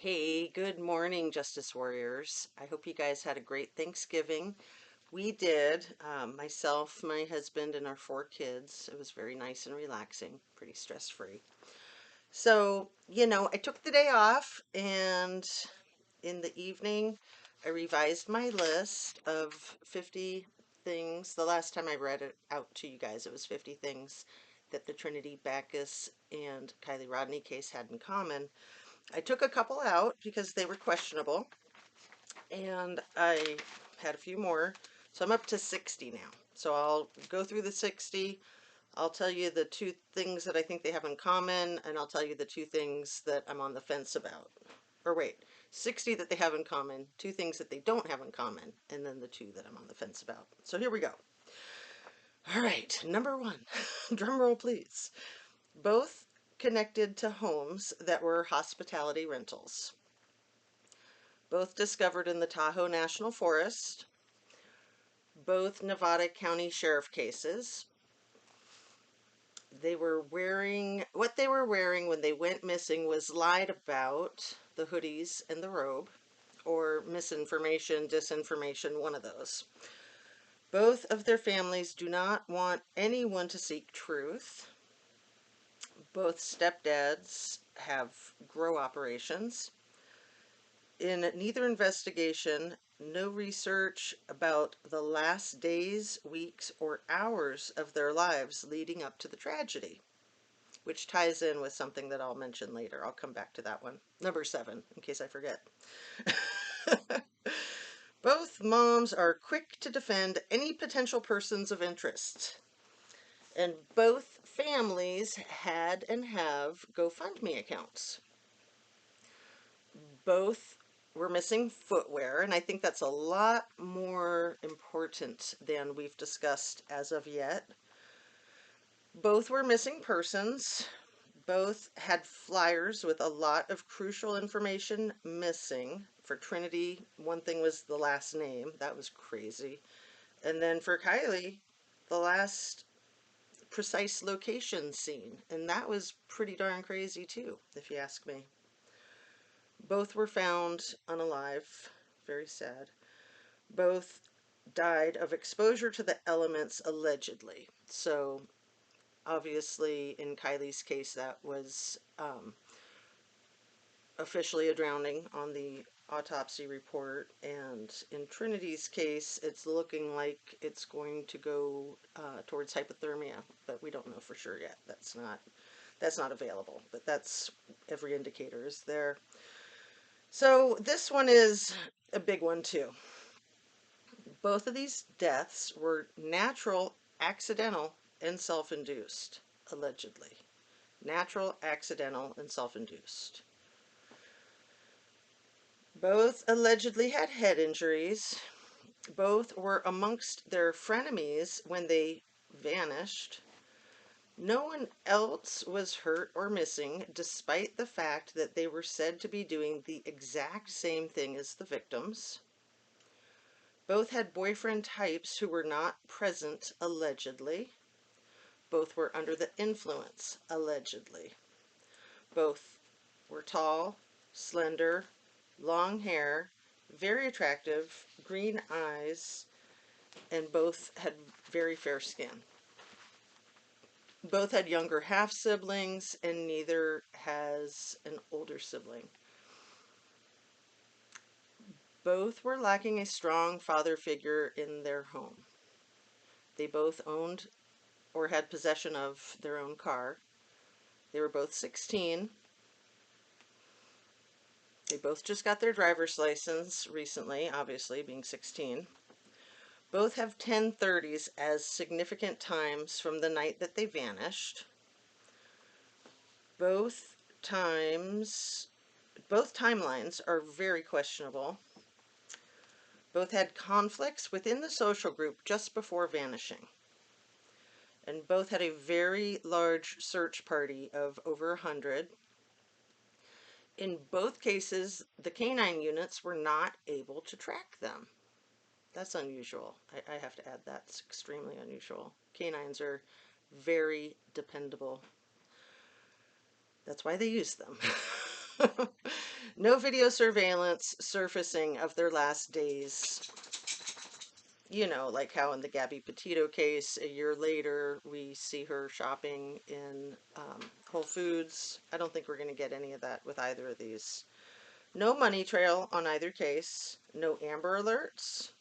Hey, good morning, Justice Warriors. I hope you guys had a great Thanksgiving. We did, myself, my husband, and our 4 kids. It was very nice and relaxing, pretty stress-free. So, I took the day off, and in the evening, I revised my list of 50 things. The last time I read it out to you guys, it was 50 things that the Trinity Backus and Kiely Rodni case had in common. I took a couple out because they were questionable, and I had a few more. So I'm up to 60 now. So I'll go through the 60. I'll tell you the 2 things that I think they have in common, and I'll tell you the 2 things that I'm on the fence about. Or wait, 60 that they have in common, 2 things that they don't have in common, and then the 2 that I'm on the fence about. So here we go. All right, number 1, drum roll please. Both connected to homes that were hospitality rentals. Both discovered in the Tahoe National Forest, both Nevada County Sheriff cases. What they were wearing when they went missing was lied about, the hoodies and the robe, or misinformation, disinformation, one of those. Both of their families do not want anyone to seek truth. Both stepdads have grow operations. In neither investigation, no research about the last days, weeks, or hours of their lives leading up to the tragedy, which ties in with something that I'll mention later. I'll come back to that one. Number 7, in case I forget. Both moms are quick to defend any potential persons of interest. And both families had and have GoFundMe accounts. Both were missing footwear, and I think that's a lot more important than we've discussed as of yet. Both were missing persons. Both had flyers with a lot of crucial information missing. For Trinity, one thing was the last name. That was crazy. And then for Kiely, the last precise location seen. And that was pretty darn crazy too, if you ask me. Both were found unalive. Very sad. Both died of exposure to the elements allegedly. So obviously in Kiely's case that was officially a drowning on the autopsy report, and in Trinity's case it's looking like it's going to go towards hypothermia, but we don't know for sure yet. That's not available, but that's every indicator is there. So this one is a big one too. Both of these deaths were natural, accidental, and self-induced, allegedly. Natural, accidental, and self-induced. Both allegedly had head injuries. Both were amongst their frenemies when they vanished. No one else was hurt or missing, despite the fact that they were said to be doing the exact same thing as the victims. Both had boyfriend types who were not present, allegedly. Both were under the influence, allegedly. Both were tall, slender, long hair, very attractive, green eyes, and both had very fair skin. Both had younger half-siblings, and neither has an older sibling. Both were lacking a strong father figure in their home. They both owned or had possession of their own car. They were both 16. They both just got their driver's license recently, obviously, being 16. Both have 10:30s as significant times from the night that they vanished. Both timelines are very questionable. Both had conflicts within the social group just before vanishing. And both had a very large search party of over 100. In both cases, the canine units were not able to track them. That's unusual. I have to add that's extremely unusual. Canines are very dependable. That's why they use them. No video surveillance surfacing of their last days. You know, like how in the Gabby Petito case, a year later, we see her shopping in Whole Foods. I don't think we're going to get any of that with either of these. No money trail on either case. No Amber Alerts.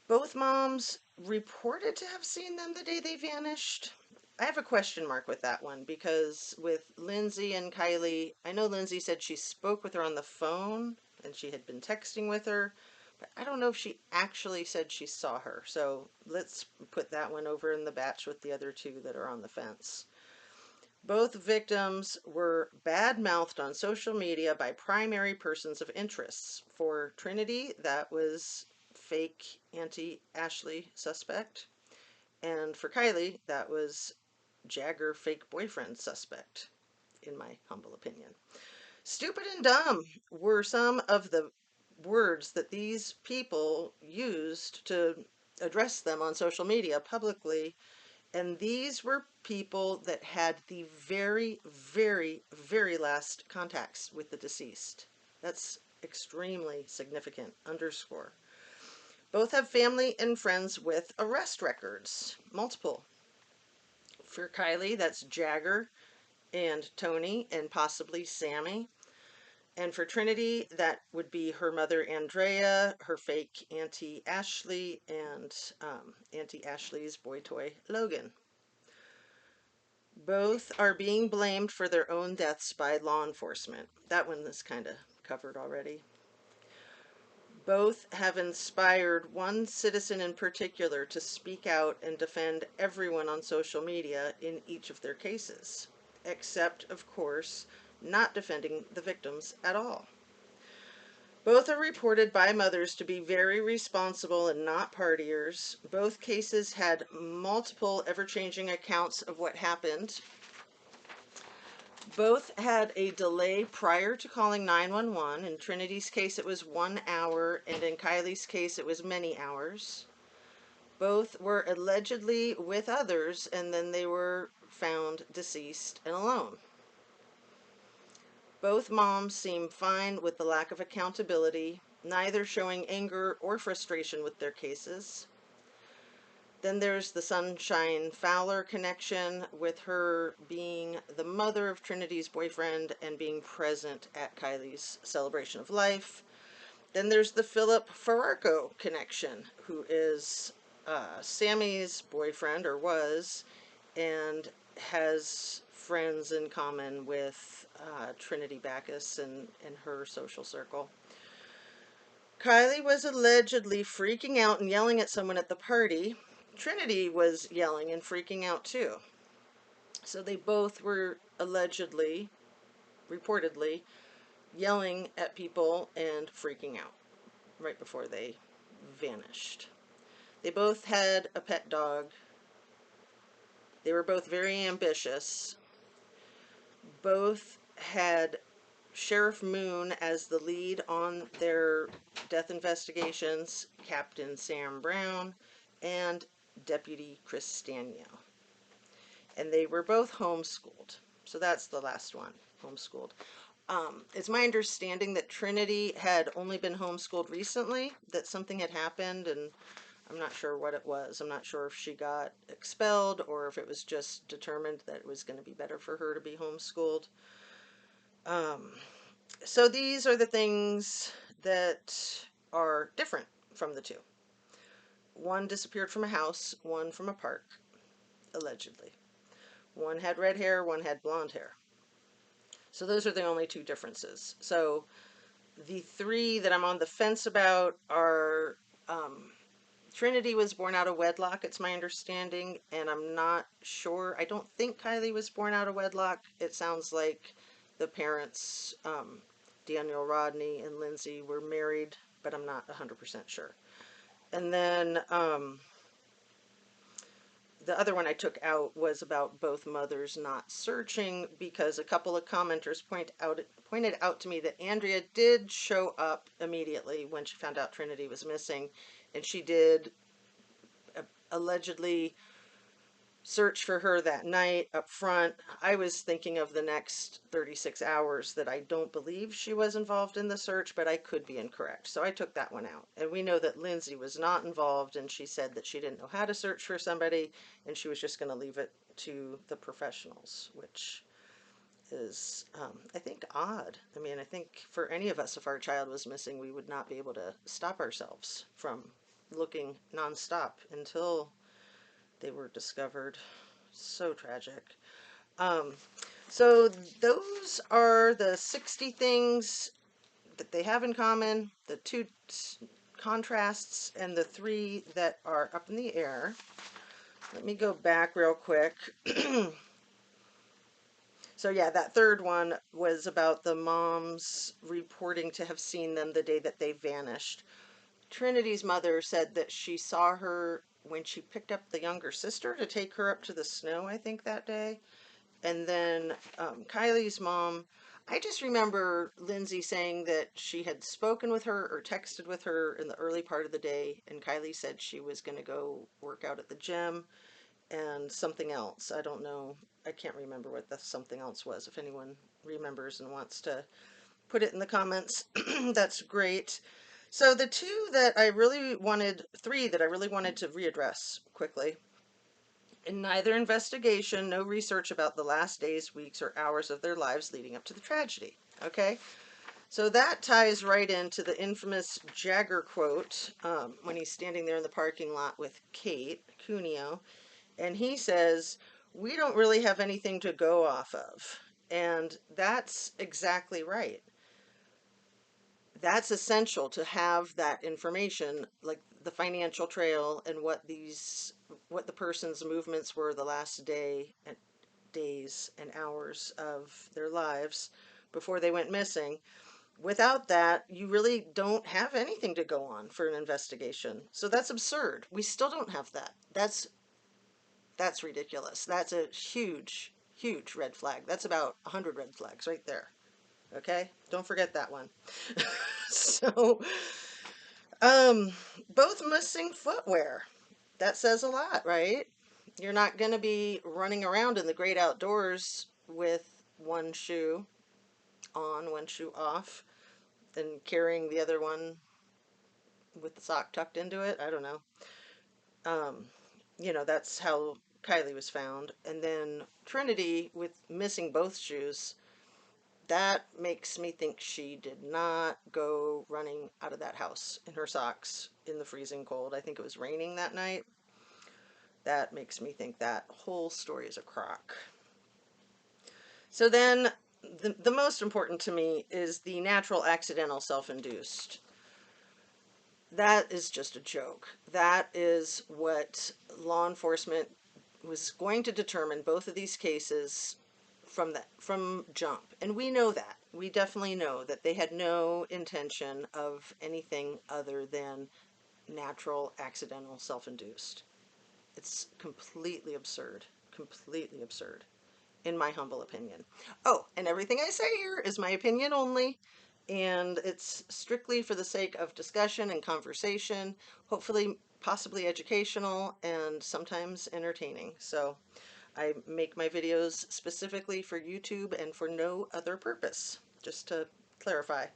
Both moms reported to have seen them the day they vanished. I have a question mark with that one because with Lindsay and Kiely, I know Lindsay said she spoke with her on the phone and she had been texting with her, but I don't know if she actually said she saw her. So let's put that one over in the batch with the other two that are on the fence. Both victims were bad-mouthed on social media by primary persons of interest. For Trinity, that was fake Auntie Ashley suspect. And for Kiely, that was Jagger fake boyfriend suspect, in my humble opinion. Stupid and dumb were some of the words that these people used to address them on social media publicly, and these were people that had the very, very, very last contacts with the deceased. That's extremely significant. Underscore. Both have family and friends with arrest records, multiple. For Kiely, that's Jagger and Tony and possibly Sammy. And for Trinity, that would be her mother Andrea, her fake Auntie Ashley, and Auntie Ashley's boy toy Logan. Both are being blamed for their own deaths by law enforcement. That one is kind of covered already. Both have inspired one citizen in particular to speak out and defend everyone on social media in each of their cases, except, of course, not defending the victims at all. Both are reported by mothers to be very responsible and not partiers. Both cases had multiple ever-changing accounts of what happened. Both had a delay prior to calling 911. In Trinity's case, it was 1 hour, and in Kiely's case, it was many hours. Both were allegedly with others, and then they were found deceased and alone. Both moms seem fine with the lack of accountability, neither showing anger or frustration with their cases. Then there's the Sunshine Fowler connection with her being the mother of Trinity's boyfriend and being present at Kiely's celebration of life. Then there's the Philip Fararco connection, who is Sammy's boyfriend, or was, and has friends in common with Trinity Backus and her social circle. Kiely was allegedly freaking out and yelling at someone at the party. Trinity was yelling and freaking out too. So they both were allegedly, reportedly, yelling at people and freaking out right before they vanished. They both had a pet dog. They were both very ambitious. Both had Sheriff Moon as the lead on their death investigations, Captain Sam Brown, and Deputy Chris Staniel. And they were both homeschooled. So that's the last one, homeschooled. It's my understanding that Trinity had only been homeschooled recently, that something had happened, and I'm not sure what it was. I'm not sure if she got expelled or if it was just determined that it was going to be better for her to be homeschooled. So these are the things that are different from the two. One disappeared from a house, one from a park, allegedly. One had red hair, one had blonde hair. So those are the only two differences. So the three that I'm on the fence about are Trinity was born out of wedlock, it's my understanding, and I'm not sure. I don't think Kiely was born out of wedlock. It sounds like the parents, Daniel Rodney and Lindsay, were married, but I'm not 100% sure. And then the other one I took out was about both mothers not searching, because a couple of commenters pointed out to me that Andrea did show up immediately when she found out Trinity was missing, and she did allegedly search for her that night up front. I was thinking of the next 36 hours that I don't believe she was involved in the search, but I could be incorrect. So I took that one out. And we know that Lindsay was not involved, and she said that she didn't know how to search for somebody and she was just going to leave it to the professionals, which is, I think, odd. I mean, I think for any of us, if our child was missing, we would not be able to stop ourselves from looking nonstop until they were discovered. So tragic. Um, so those are the 60 things that they have in common, the two contrasts, and the three that are up in the air. Let me go back real quick. So yeah, that third one was about the moms reporting to have seen them the day that they vanished. Trinity's mother said that she saw her when she picked up the younger sister to take her up to the snow, I think, that day. And then Kiely's mom, I just remember Lindsay saying that she had spoken with her or texted with her in the early part of the day, and Kiely said she was going to go work out at the gym and something else. I don't know. I can't remember what the something else was. If anyone remembers and wants to put it in the comments, that's great. So the three that I really wanted to readdress quickly. In neither investigation, no research about the last days, weeks, or hours of their lives leading up to the tragedy. Okay? So that ties right into the infamous Jagger quote when he's standing there in the parking lot with Kate Cuneo, and he says, "We don't really have anything to go off of." And that's exactly right. That's essential to have that information, like the financial trail and what the person's movements were the last days and hours of their lives before they went missing. Without that, you really don't have anything to go on for an investigation. So that's absurd. We still don't have that. That's ridiculous. That's a huge, huge red flag. That's about 100 red flags right there. Okay? Don't forget that one. So, um, both missing footwear. That says a lot, right? You're not going to be running around in the great outdoors with one shoe on, one shoe off, and carrying the other one with the sock tucked into it. I don't know. Um, that's how Kiely was found. And then Trinity with missing both shoes, that makes me think she did not go running out of that house in her socks in the freezing cold. I think it was raining that night. That makes me think that whole story is a crock. So then the most important to me is the natural accidental self-induced. That is just a joke. That is what law enforcement was going to determine both of these cases from jump. And we know that. We definitely know that they had no intention of anything other than natural accidental self-induced. It's completely absurd. Completely absurd, in my humble opinion. Oh, and everything I say here is my opinion only, and it's strictly for the sake of discussion and conversation, hopefully, possibly educational, and sometimes entertaining. So I make my videos specifically for YouTube and for no other purpose, just to clarify.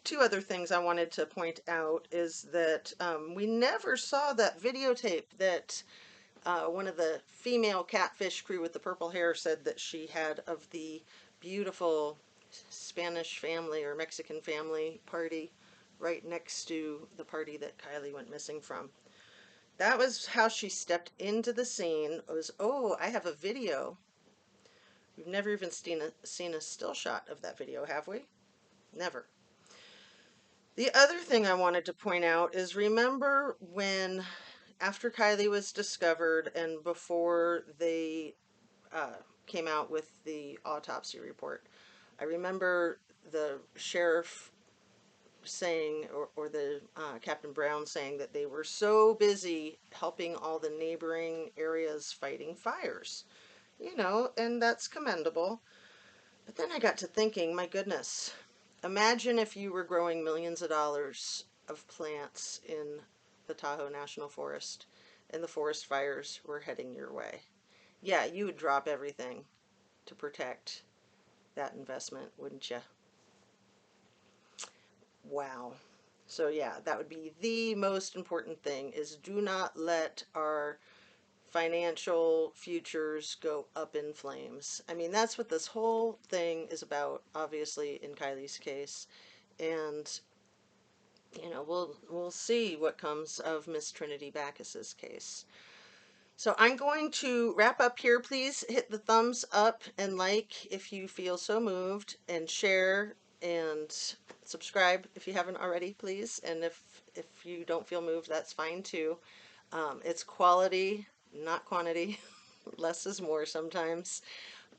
Two other things I wanted to point out is that we never saw that videotape that one of the female catfish crew with the purple hair said that she had of the beautiful Spanish family or Mexican family party right next to the party that Kiely went missing from. That was how she stepped into the scene. It was, oh, I have a video. We've never even seen a still shot of that video, have we? Never. The other thing I wanted to point out is, remember when, after Kiely was discovered and before they came out with the autopsy report, I remember the sheriff saying, or the Captain Brown saying, that they were so busy helping all the neighboring areas fighting fires. And that's commendable. But then I got to thinking, my goodness, imagine if you were growing millions of dollars of plants in the Tahoe National Forest. and the forest fires were heading your way. Yeah, you would drop everything to protect that investment, wouldn't you? Wow. So yeah, that would be the most important thing is do not let our financial futures go up in flames. I mean, that's what this whole thing is about, obviously, in Kylie's case. And we'll see what comes of Miss Trinity Backus's case. So I'm going to wrap up here. Please hit the thumbs up and like if you feel so moved, and share and subscribe if you haven't already, please. And if you don't feel moved, that's fine too. It's quality, not quantity. Less is more sometimes.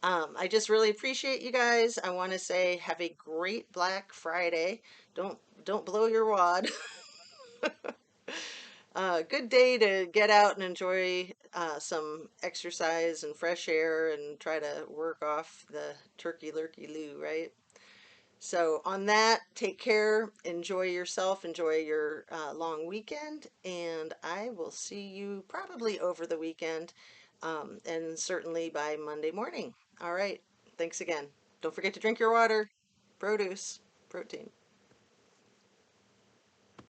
I just really appreciate you guys. I want to say have a great Black Friday. Don't blow your wad. Good day to get out and enjoy some exercise and fresh air and try to work off the turkey lurkey loo, right? So, on that, take care, enjoy yourself, enjoy your long weekend, and I will see you probably over the weekend and certainly by Monday morning. All right, thanks again. Don't forget to drink your water, produce, protein.